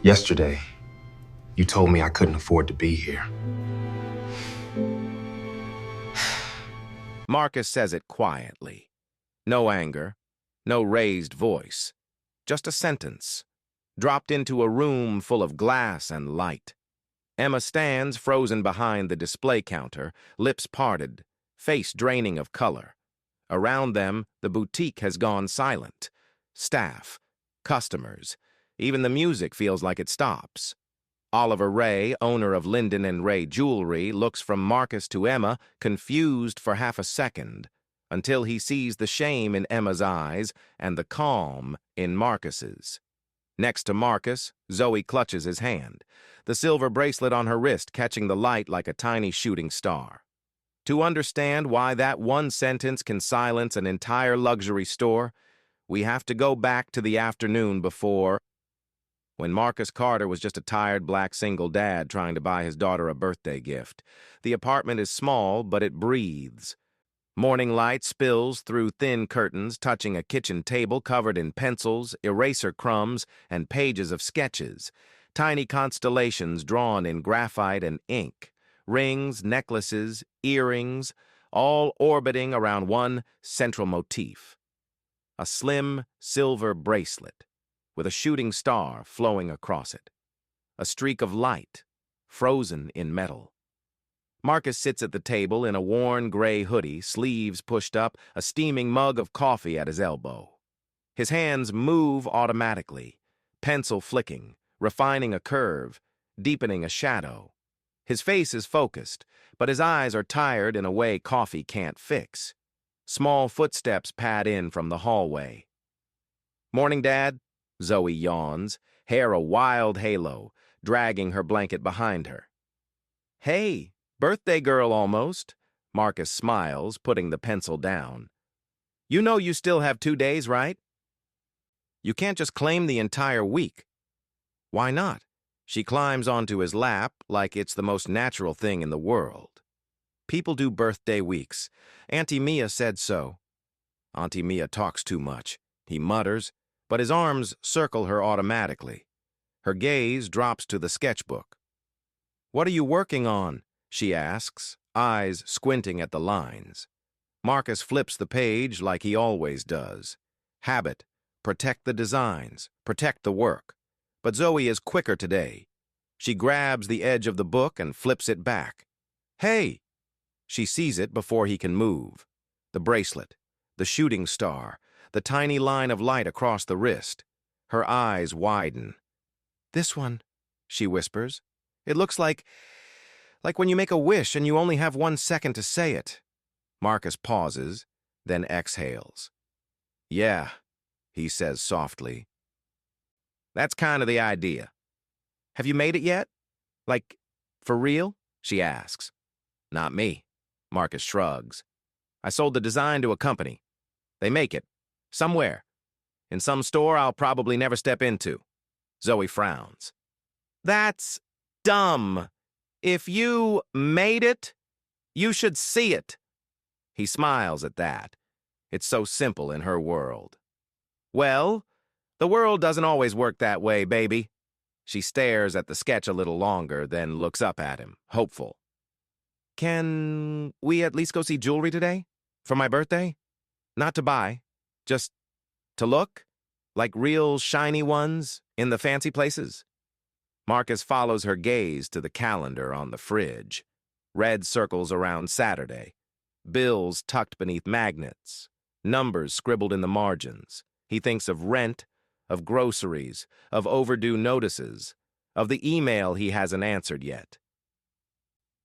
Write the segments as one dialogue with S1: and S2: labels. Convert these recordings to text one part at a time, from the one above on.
S1: Yesterday, you told me I couldn't afford to be here.
S2: Marcus says it quietly. No anger, no raised voice. Just a sentence, dropped into a room full of glass and light. Emma stands frozen behind the display counter, lips parted, face draining of color. Around them, the boutique has gone silent. Staff, customers, even the music feels like it stops. Oliver Ray, owner of Linden and Ray Jewelry, looks from Marcus to Emma, confused for half a second, until he sees the shame in Emma's eyes and the calm in Marcus's. Next to Marcus, Zoe clutches his hand, the silver bracelet on her wrist catching the light like a tiny shooting star. To understand why that one sentence can silence an entire luxury store, we have to go back to the afternoon before, when Marcus Carter was just a tired black single dad trying to buy his daughter a birthday gift. The apartment is small, but it breathes. Morning light spills through thin curtains, touching a kitchen table covered in pencils, eraser crumbs, and pages of sketches. Tiny constellations drawn in graphite and ink. Rings, necklaces, earrings, all orbiting around one central motif. A slim silver bracelet, with a shooting star flowing across it. A streak of light, frozen in metal. Marcus sits at the table in a worn gray hoodie, sleeves pushed up, a steaming mug of coffee at his elbow. His hands move automatically, pencil flicking, refining a curve, deepening a shadow. His face is focused, but his eyes are tired in a way coffee can't fix. Small footsteps pad in from the hallway. "Morning, Dad," Zoe yawns, hair a wild halo, dragging her blanket behind her. "Hey, birthday girl almost," Marcus smiles, putting the pencil down. "You know you still have 2 days, right? You can't just claim the entire week." "Why not?" She climbs onto his lap like it's the most natural thing in the world. "People do birthday weeks. Auntie Mia said so." Auntie Mia talks too much, he mutters, but his arms circle her automatically. Her gaze drops to the sketchbook. "What are you working on?" she asks, eyes squinting at the lines. Marcus flips the page like he always does. Habit, protect the designs, protect the work. But Zoe is quicker today. She grabs the edge of the book and flips it back. "Hey!" She sees it before he can move. The bracelet, the shooting star, the tiny line of light across the wrist. Her eyes widen. "This one," she whispers. "It looks like when you make a wish and you only have 1 second to say it." Marcus pauses, then exhales. "Yeah," he says softly. "That's kind of the idea." "Have you made it yet? Like, for real?" she asks. "Not me," Marcus shrugs. "I sold the design to a company. They make it. Somewhere. In some store I'll probably never step into." Zoe frowns. "That's dumb. If you made it, you should see it." He smiles at that. It's so simple in her world. "Well, the world doesn't always work that way, baby." She stares at the sketch a little longer, then looks up at him, hopeful. "Can we at least go see jewelry today? For my birthday? Not to buy, just to look? Like real shiny ones in the fancy places?" Marcus follows her gaze to the calendar on the fridge. Red circles around Saturday. Bills tucked beneath magnets. Numbers scribbled in the margins. He thinks of rent, of groceries, of overdue notices, of the email he hasn't answered yet.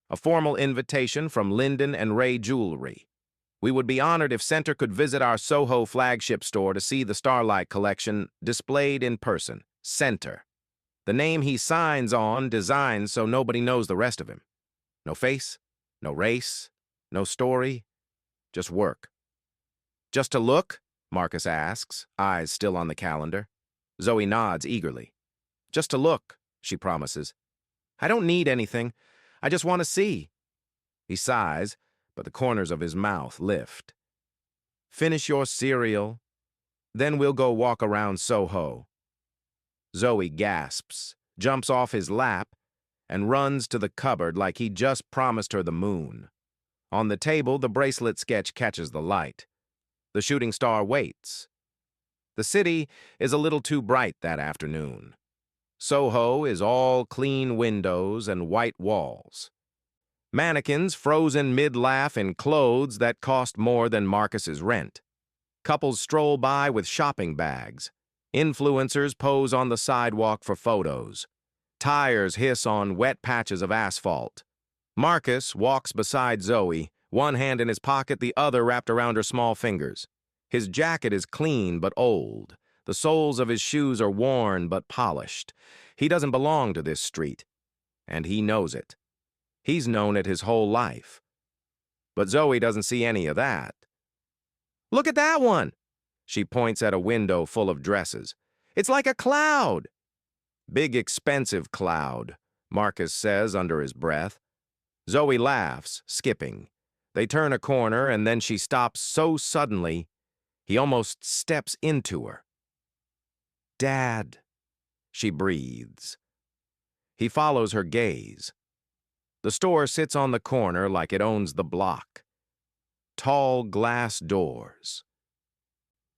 S2: A formal invitation from Linden and Ray Jewelry. "We would be honored if Center could visit our Soho flagship store to see the Starlight collection displayed in person. Center." The name he signs on designed so nobody knows the rest of him. No face, no race, no story, just work. "Just to look?" Marcus asks, eyes still on the calendar. Zoe nods eagerly. "Just to look," she promises. "I don't need anything. I just want to see." He sighs, but the corners of his mouth lift. "Finish your cereal. Then we'll go walk around Soho." Zoe gasps, jumps off his lap, and runs to the cupboard like he just promised her the moon. On the table, the bracelet sketch catches the light. The shooting star waits. The city is a little too bright that afternoon. Soho is all clean windows and white walls. Mannequins frozen mid-laugh in clothes that cost more than Marcus's rent. Couples stroll by with shopping bags. Influencers pose on the sidewalk for photos. Tires hiss on wet patches of asphalt. Marcus walks beside Zoe, one hand in his pocket, the other wrapped around her small fingers. His jacket is clean but old. The soles of his shoes are worn but polished. He doesn't belong to this street, and he knows it. He's known it his whole life. But Zoe doesn't see any of that. "Look at that one!" She points at a window full of dresses. "It's like a cloud." "Big, expensive cloud," Marcus says under his breath. Zoe laughs, skipping. They turn a corner, and then she stops so suddenly, he almost steps into her. "Dad," she breathes. He follows her gaze. The store sits on the corner like it owns the block. Tall glass doors.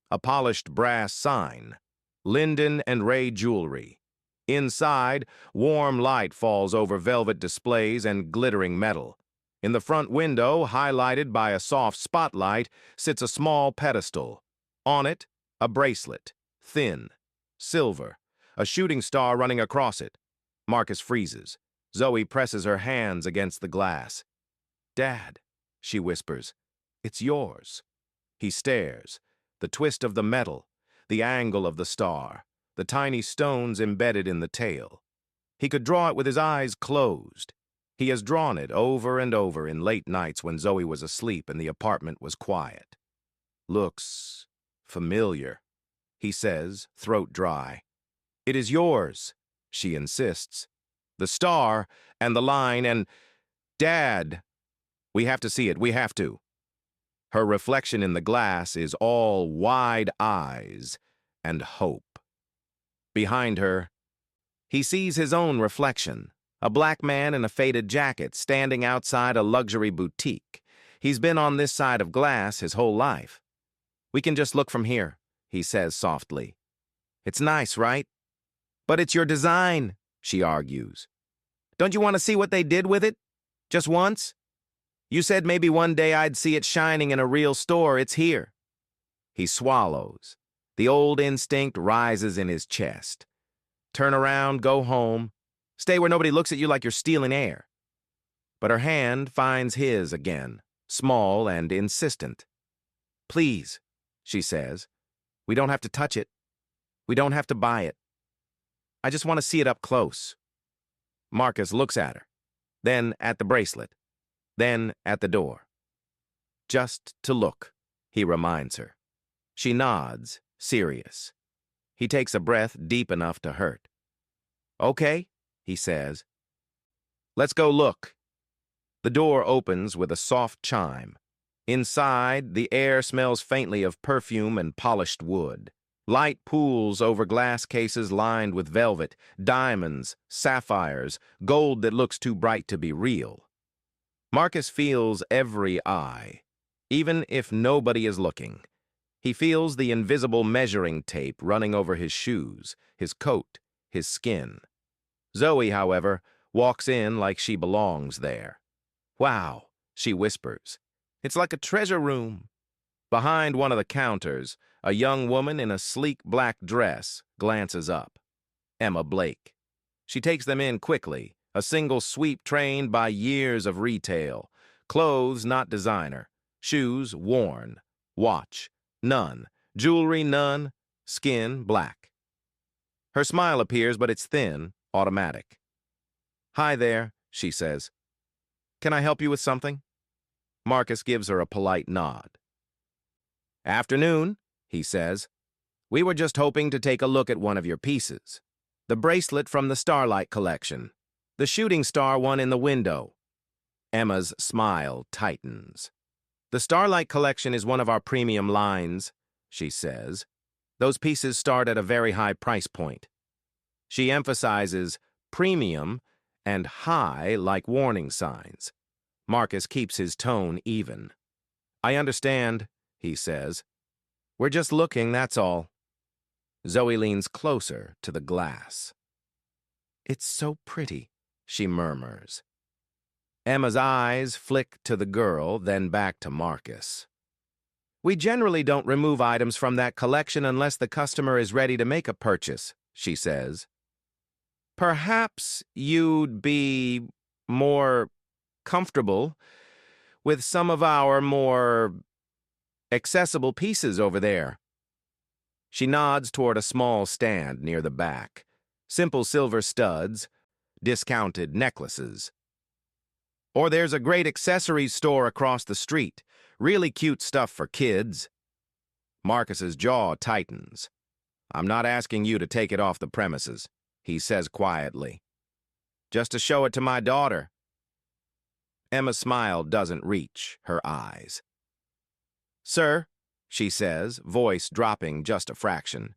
S2: A polished brass sign. Linden and Ray Jewelry. Inside, warm light falls over velvet displays and glittering metal. In the front window, highlighted by a soft spotlight, sits a small pedestal. On it, a bracelet, thin, silver, a shooting star running across it. Marcus freezes. Zoe presses her hands against the glass. "Dad," she whispers, "it's yours." He stares. The twist of the metal, the angle of the star, the tiny stones embedded in the tail. He could draw it with his eyes closed. He has drawn it over and over in late nights when Zoe was asleep and the apartment was quiet. "Looks familiar," he says, throat dry. "It is yours," she insists. "The star and the line and... Dad, we have to see it, we have to." Her reflection in the glass is all wide eyes and hope. Behind her, he sees his own reflection, a black man in a faded jacket standing outside a luxury boutique. He's been on this side of glass his whole life. "We can just look from here," he says softly. "It's nice, right?" "But it's your design," she argues. "Don't you want to see what they did with it? Just once? You said maybe one day I'd see it shining in a real store. It's here." He swallows. The old instinct rises in his chest. Turn around, go home. Stay where nobody looks at you like you're stealing air. But her hand finds his again, small and insistent. "Please," she says. "We don't have to touch it. We don't have to buy it. I just want to see it up close." Marcus looks at her, then at the bracelet, then at the door. "Just to look," he reminds her. She nods, serious. He takes a breath deep enough to hurt. "Okay," he says. "Let's go look." The door opens with a soft chime. Inside, the air smells faintly of perfume and polished wood. Light pools over glass cases lined with velvet, diamonds, sapphires, gold that looks too bright to be real. Marcus feels every eye, even if nobody is looking. He feels the invisible measuring tape running over his shoes, his coat, his skin. Zoe, however, walks in like she belongs there. "Wow," she whispers. "It's like a treasure room." Behind one of the counters, a young woman in a sleek black dress glances up. Emma Blake. She takes them in quickly, a single sweep trained by years of retail. Clothes not designer, shoes worn, watch none, jewelry none, skin black. Her smile appears, but it's thin, automatic. "Hi there," she says. "Can I help you with something?" Marcus gives her a polite nod. "Afternoon," he says. "We were just hoping to take a look at one of your pieces. The bracelet from the Starlight collection. The shooting star one in the window." Emma's smile tightens. "The Starlight collection is one of our premium lines," she says. "Those pieces start at a very high price point." She emphasizes premium, and high like warning signs. Marcus keeps his tone even. I understand, he says. We're just looking, that's all. Zoe leans closer to the glass. It's so pretty, she murmurs. Emma's eyes flick to the girl, then back to Marcus. We generally don't remove items from that collection unless the customer is ready to make a purchase, she says. Perhaps you'd be more comfortable with some of our more accessible pieces over there. She nods toward a small stand near the back. Simple silver studs, discounted necklaces. Or there's a great accessories store across the street. Really cute stuff for kids. Marcus's jaw tightens. I'm not asking you to take it off the premises, he says quietly. Just to show it to my daughter. Emma's smile doesn't reach her eyes. Sir, she says, voice dropping just a fraction.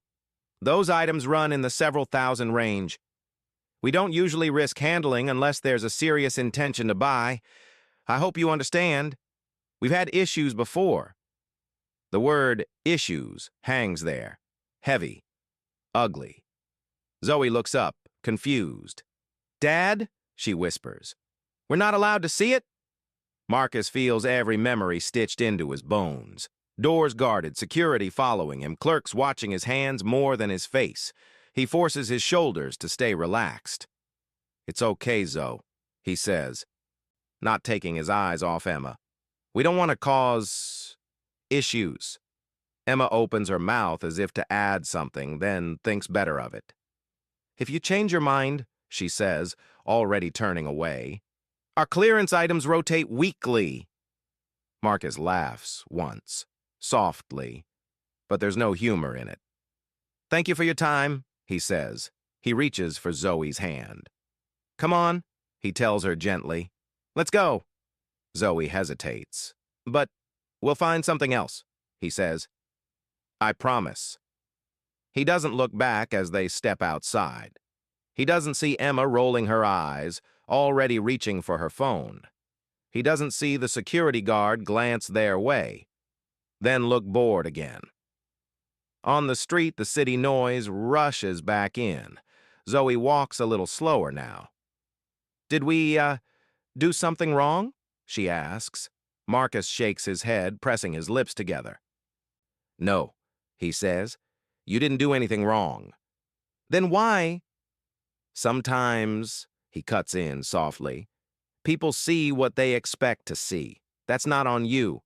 S2: Those items run in the several thousand range. We don't usually risk handling unless there's a serious intention to buy. I hope you understand. We've had issues before. The word issues hangs there, heavy, ugly. Zoe looks up, confused. Dad, she whispers. We're not allowed to see it? Marcus feels every memory stitched into his bones. Doors guarded, security following him, clerks watching his hands more than his face. He forces his shoulders to stay relaxed. It's okay, Zoe, he says, not taking his eyes off Emma. We don't want to cause issues. Emma opens her mouth as if to add something, then thinks better of it. If you change your mind, she says, already turning away, our clearance items rotate weekly. Marcus laughs once, softly, but there's no humor in it. Thank you for your time, he says. He reaches for Zoe's hand. Come on, he tells her gently. Let's go. Zoe hesitates. But we'll find something else, he says. I promise. He doesn't look back as they step outside. He doesn't see Emma rolling her eyes, already reaching for her phone. He doesn't see the security guard glance their way, then look bored again. On the street, the city noise rushes back in. Zoe walks a little slower now. Did we, do something wrong? She asks. Marcus shakes his head, pressing his lips together. No, he says. You didn't do anything wrong. Then why? Sometimes, he cuts in softly, people see what they expect to see. That's not on you.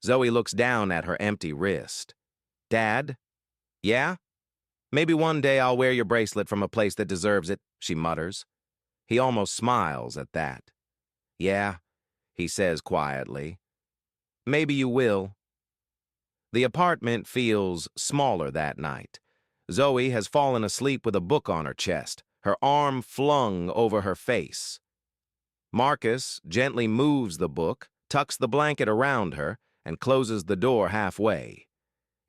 S2: Zoe looks down at her empty wrist. Dad? Yeah? Maybe one day I'll wear your bracelet from a place that deserves it, she mutters. He almost smiles at that. Yeah, he says quietly. Maybe you will. The apartment feels smaller that night. Zoe has fallen asleep with a book on her chest, her arm flung over her face. Marcus gently moves the book, tucks the blanket around her, and closes the door halfway.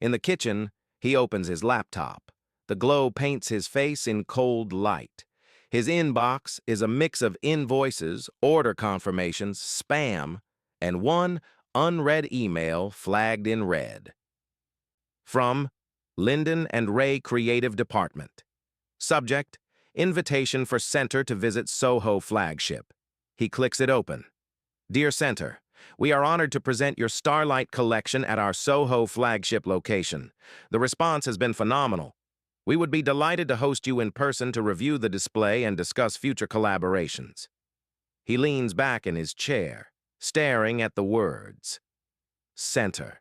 S2: In the kitchen, he opens his laptop. The glow paints his face in cold light. His inbox is a mix of invoices, order confirmations, spam, and one unread email flagged in red. From Lyndon and Ray Creative Department. Subject, invitation for Center to visit Soho flagship. He clicks it open. Dear Center, we are honored to present your Starlight collection at our Soho flagship location. The response has been phenomenal. We would be delighted to host you in person to review the display and discuss future collaborations. He leans back in his chair, staring at the words. Center.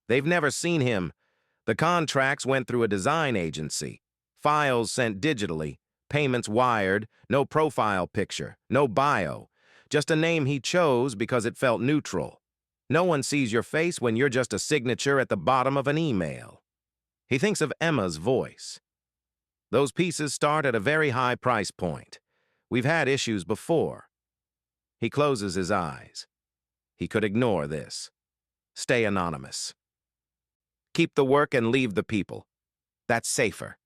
S2: They've never seen him. The contracts went through a design agency. Files sent digitally, payments wired, no profile picture, no bio. Just a name he chose because it felt neutral. No one sees your face when you're just a signature at the bottom of an email. He thinks of Emma's voice. Those pieces start at a very high price point. We've had issues before. He closes his eyes. He could ignore this. Stay anonymous. Keep the work and leave the people. That's safer.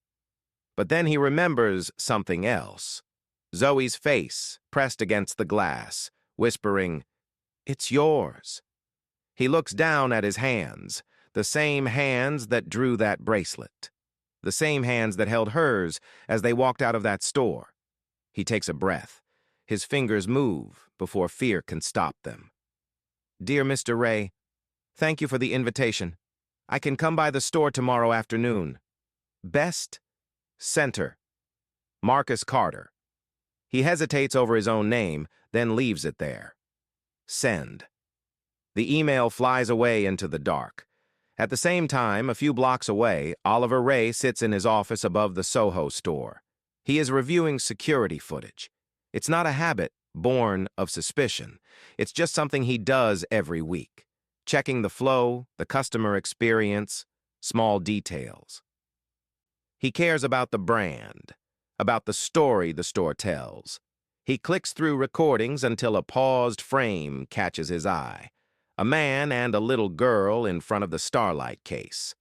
S2: But then he remembers something else. Zoe's face pressed against the glass, whispering, "It's yours." He looks down at his hands, the same hands that drew that bracelet, the same hands that held hers as they walked out of that store. He takes a breath. His fingers move before fear can stop them. "Dear Mr. Ray, thank you for the invitation. I can come by the store tomorrow afternoon. Best, Center, Marcus Carter." He hesitates over his own name, then leaves it there. Send. The email flies away into the dark. At the same time, a few blocks away, Oliver Ray sits in his office above the Soho store. He is reviewing security footage. It's not a habit born of suspicion. It's just something he does every week, checking the flow, the customer experience, small details. He cares about the brand, about the story the store tells. He clicks through recordings until a paused frame catches his eye. A man and a little girl in front of the Starlight case.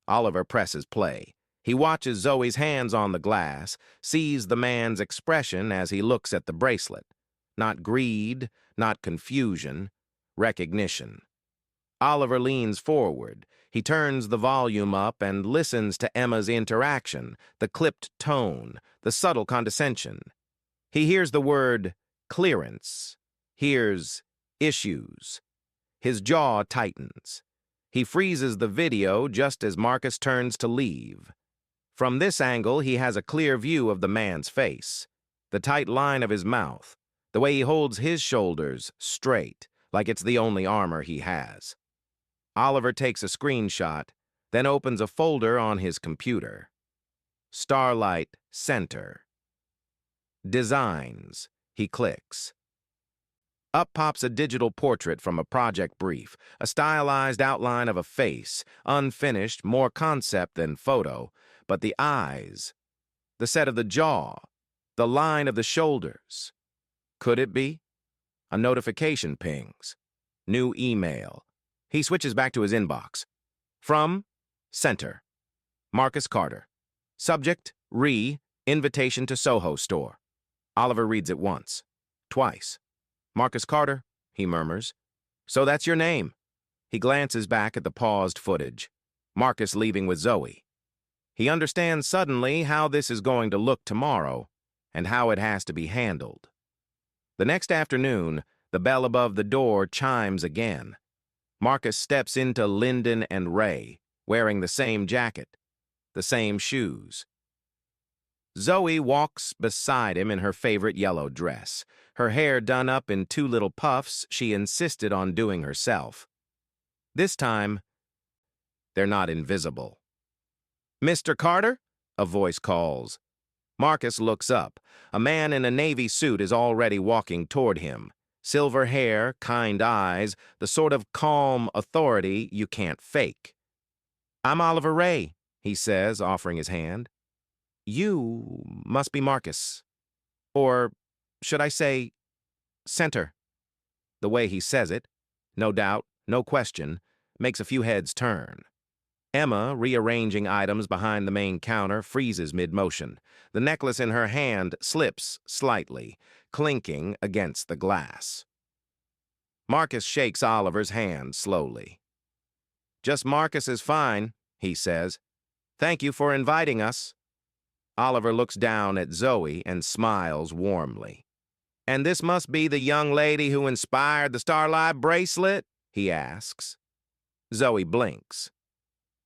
S2: Oliver presses play. He watches Zoe's hands on the glass, sees the man's expression as he looks at the bracelet. Not greed, not confusion, recognition. Oliver leans forward. He turns the volume up and listens to Emma's interaction, the clipped tone, the subtle condescension. He hears the word clearance, hears issues. His jaw tightens. He freezes the video just as Marcus turns to leave. From this angle, he has a clear view of the man's face, the tight line of his mouth, the way he holds his shoulders straight, like it's the only armor he has. Oliver takes a screenshot, then opens a folder on his computer. Starlight Center. Designs. He clicks. Up pops a digital portrait from a project brief, a stylized outline of a face, unfinished, more concept than photo, but the eyes, the set of the jaw, the line of the shoulders. Could it be? A notification pings. New email. He switches back to his inbox. From Center. Marcus Carter. Subject, invitation to Soho store. Oliver reads it once, twice. Marcus Carter, he murmurs. So that's your name. He glances back at the paused footage. Marcus leaving with Zoe. He understands suddenly how this is going to look tomorrow and how it has to be handled. The next afternoon, the bell above the door chimes again. Marcus steps into Linden and Ray, wearing the same jacket, the same shoes. Zoe walks beside him in her favorite yellow dress, her hair done up in two little puffs she insisted on doing herself. This time, they're not invisible. "Mr. Carter?" a voice calls. Marcus looks up. A man in a navy suit is already walking toward him. Silver hair, kind eyes, the sort of calm authority you can't fake. "I'm Oliver Ray," he says, offering his hand. "You must be Marcus. Or should I say, Center?" The way he says it, no doubt, no question, makes a few heads turn. Emma, rearranging items behind the main counter, freezes mid-motion. The necklace in her hand slips slightly, clinking against the glass. Marcus shakes Oliver's hand slowly. "Just Marcus is fine," he says. "Thank you for inviting us." Oliver looks down at Zoe and smiles warmly. "And this must be the young lady who inspired the Starlight bracelet?" he asks. Zoe blinks.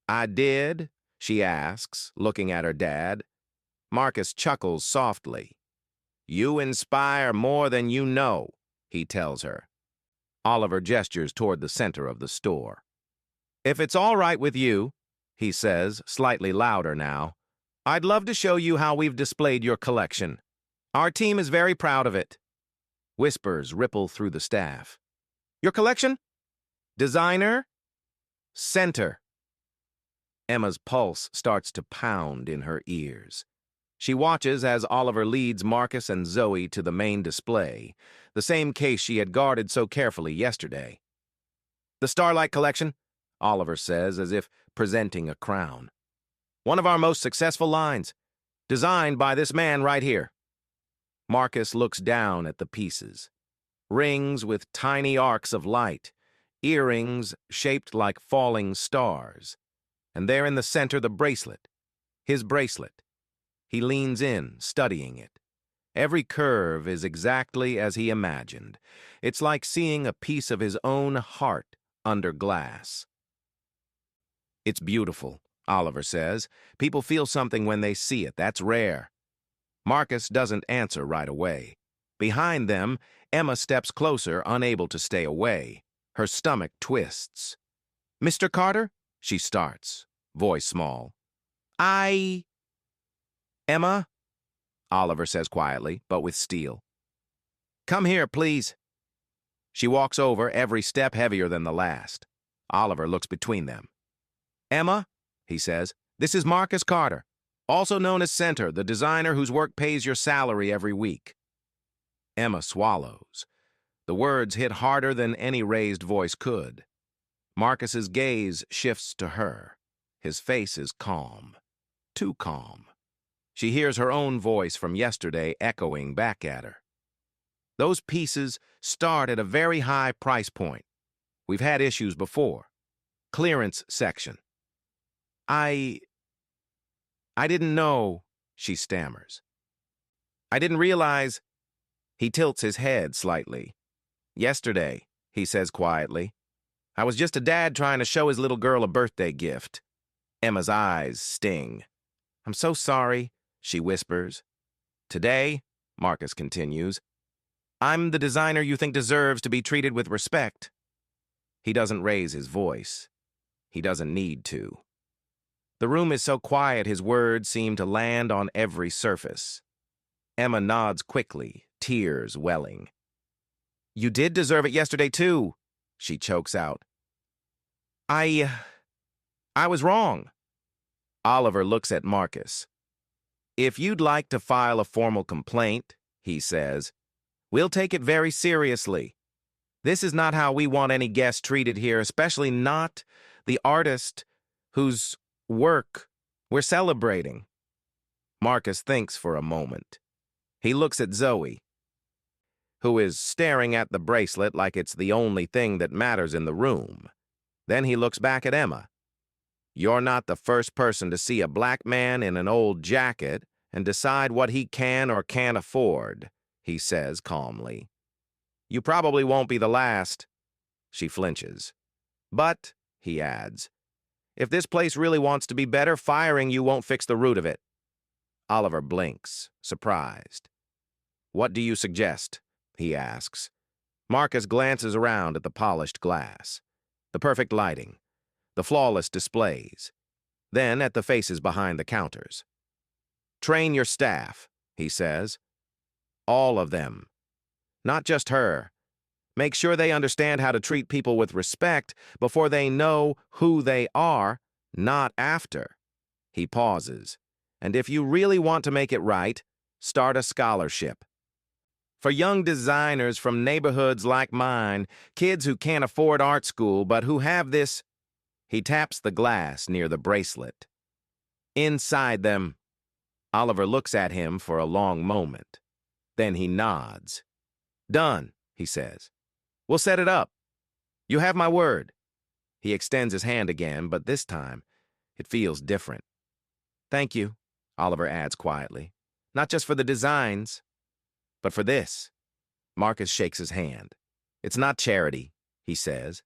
S2: "I did?" she asks, looking at her dad. Marcus chuckles softly. "You inspire more than you know," he tells her. Oliver gestures toward the center of the store. "If it's all right with you," he says, slightly louder now, "I'd love to show you how we've displayed your collection. Our team is very proud of it." Whispers ripple through the staff. "Your collection? Designer? Center." Emma's pulse starts to pound in her ears. She watches as Oliver leads Marcus and Zoe to the main display, the same case she had guarded so carefully yesterday. "The Starlight Collection," Oliver says, as if presenting a crown. "One of our most successful lines, designed by this man right here." Marcus looks down at the pieces. Rings with tiny arcs of light, earrings shaped like falling stars. And there in the center, the bracelet. His bracelet. He leans in, studying it. Every curve is exactly as he imagined. It's like seeing a piece of his own heart under glass. It's beautiful, Oliver says. People feel something when they see it. That's rare. Marcus doesn't answer right away. Behind them, Emma steps closer, unable to stay away. Her stomach twists. "Mr. Carter?" she starts, voice small. Emma?" Oliver says quietly, but with steel. "Come here, please." She walks over, every step heavier than the last. Oliver looks between them. "Emma," he says, "this is Marcus Carter, also known as Center, the designer whose work pays your salary every week." Emma swallows. The words hit harder than any raised voice could. Marcus's gaze shifts to her. His face is calm. Too calm. She hears her own voice from yesterday echoing back at her. "Those pieces start at a very high price point. We've had issues before. Clearance section." I didn't know," she stammers. "I didn't realize." He tilts his head slightly. "Yesterday," he says quietly. "I was just a dad trying to show his little girl a birthday gift." Emma's eyes sting. "I'm so sorry," she whispers. "Today," Marcus continues, "I'm the designer you think deserves to be treated with respect." He doesn't raise his voice. He doesn't need to. The room is so quiet his words seem to land on every surface. Emma nods quickly, tears welling. "You did deserve it yesterday, too," she chokes out. I was wrong." Oliver looks at Marcus. "If you'd like to file a formal complaint," he says, "we'll take it very seriously. This is not how we want any guest treated here, especially not the artist whose work we're celebrating." Marcus thinks for a moment. He looks at Zoe, who is staring at the bracelet like it's the only thing that matters in the room. Then he looks back at Emma. "You're not the first person to see a black man in an old jacket and decide what he can or can't afford," he says calmly. "You probably won't be the last." She flinches. "But," he adds, "if this place really wants to be better, firing you won't fix the root of it." Oliver blinks, surprised. "What do you suggest?" he asks. Marcus glances around at the polished glass, the perfect lighting, the flawless displays, then at the faces behind the counters. "Train your staff," he says. "All of them. Not just her. Make sure they understand how to treat people with respect before they know who they are, not after." He pauses. "And if you really want to make it right, start a scholarship. For young designers from neighborhoods like mine, kids who can't afford art school but who have this—" He taps the glass near the bracelet. "Inside them." Oliver looks at him for a long moment. Then he nods. "Done," he says. "We'll set it up. You have my word." He extends his hand again, but this time it feels different. "Thank you," Oliver adds quietly. "Not just for the designs, but for this." Marcus shakes his hand. "It's not charity," he says.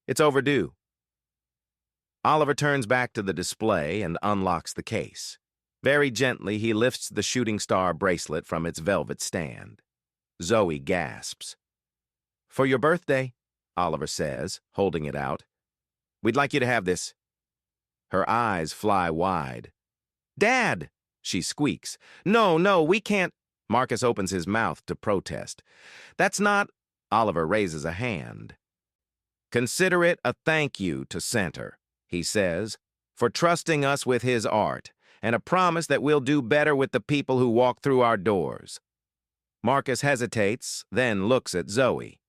S2: "It's overdue." Oliver turns back to the display and unlocks the case. Very gently, he lifts the shooting star bracelet from its velvet stand. Zoe gasps. "For your birthday," Oliver says, holding it out. "We'd like you to have this." Her eyes fly wide. "Dad!" she squeaks. No, we can't." Marcus opens his mouth to protest. "That's not—" Oliver raises a hand. "Consider it a thank you to Center," he says, "for trusting us with his art, and a promise that we'll do better with the people who walk through our doors." Marcus hesitates, then looks at Zoe.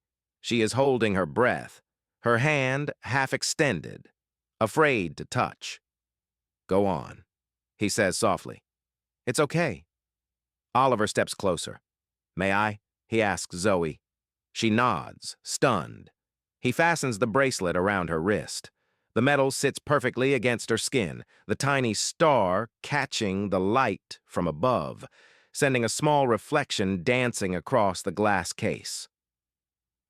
S2: She is holding her breath, her hand half extended, afraid to touch. "Go on," he says softly. "It's okay." Oliver steps closer. May I? He asks Zoe. She nods, stunned. He fastens the bracelet around her wrist. The metal sits perfectly against her skin, the tiny star catching the light from above, sending a small reflection dancing across the glass case.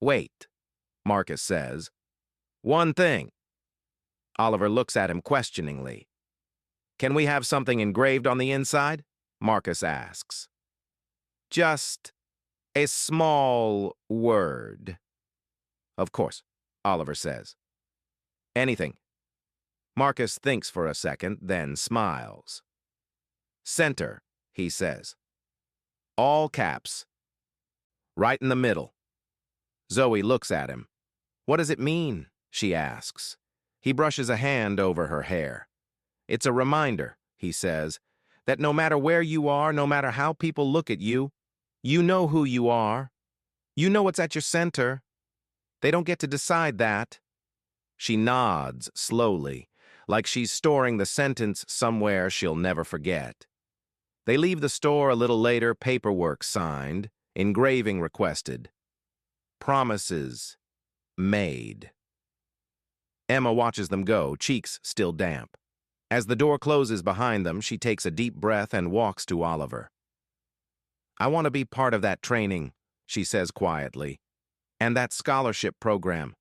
S2: Wait, Marcus says. One thing. Oliver looks at him questioningly. Can we have something engraved on the inside? Marcus asks. Just a small word. Of course, Oliver says. Anything. Marcus thinks for a second, then smiles. Center, he says. All caps. Right in the middle. Zoe looks at him. What does it mean? She asks. He brushes a hand over her hair. It's a reminder, he says, that no matter where you are, no matter how people look at you, you know who you are. You know what's at your center. They don't get to decide that. She nods slowly, like she's storing the sentence somewhere she'll never forget. They leave the store a little later, paperwork signed, engraving requested. Promises made. Emma watches them go, cheeks still damp. As the door closes behind them, she takes a deep breath and walks to Oliver. I want to be part of that training, she says quietly, and that scholarship program.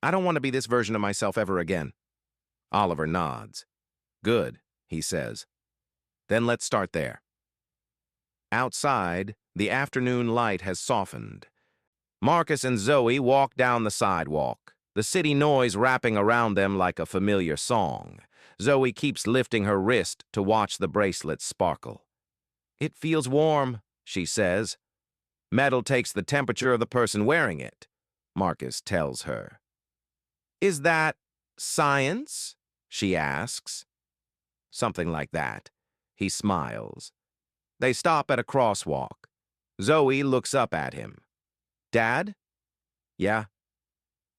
S2: I don't want to be this version of myself ever again. Oliver nods. Good, he says. Then let's start there. Outside, the afternoon light has softened. Marcus and Zoe walk down the sidewalk, the city noise wrapping around them like a familiar song. Zoe keeps lifting her wrist to watch the bracelet sparkle. It feels warm, she says. Metal takes the temperature of the person wearing it, Marcus tells her. Is that science? She asks. Something like that. He smiles. They stop at a crosswalk. Zoe looks up at him. Dad? Yeah.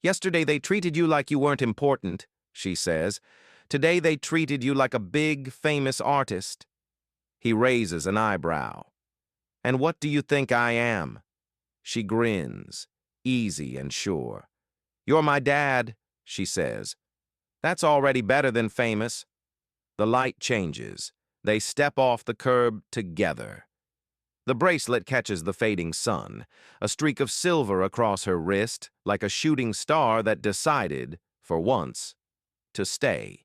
S2: Yesterday they treated you like you weren't important, she says. Today they treated you like a big, famous artist. He raises an eyebrow. And what do you think I am? She grins, easy and sure. You're my dad, she says. That's already better than famous. The light changes. They step off the curb together. The bracelet catches the fading sun, a streak of silver across her wrist, like a shooting star that decided, for once, to stay.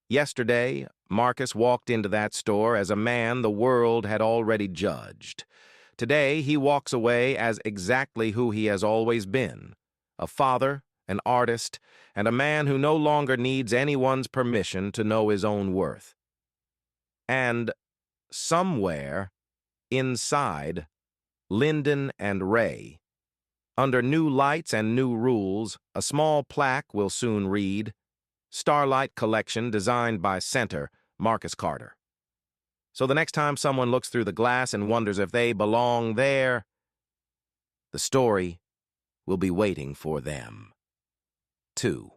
S2: Yesterday, Marcus walked into that store as a man the world had already judged. Today, he walks away as exactly who he has always been, a father, an artist, and a man who no longer needs anyone's permission to know his own worth. And somewhere, inside, Lyndon and Ray, under new lights and new rules, a small plaque will soon read, Starlight Collection designed by Center, Marcus Carter. So the next time someone looks through the glass and wonders if they belong there, the story will be waiting for them, too.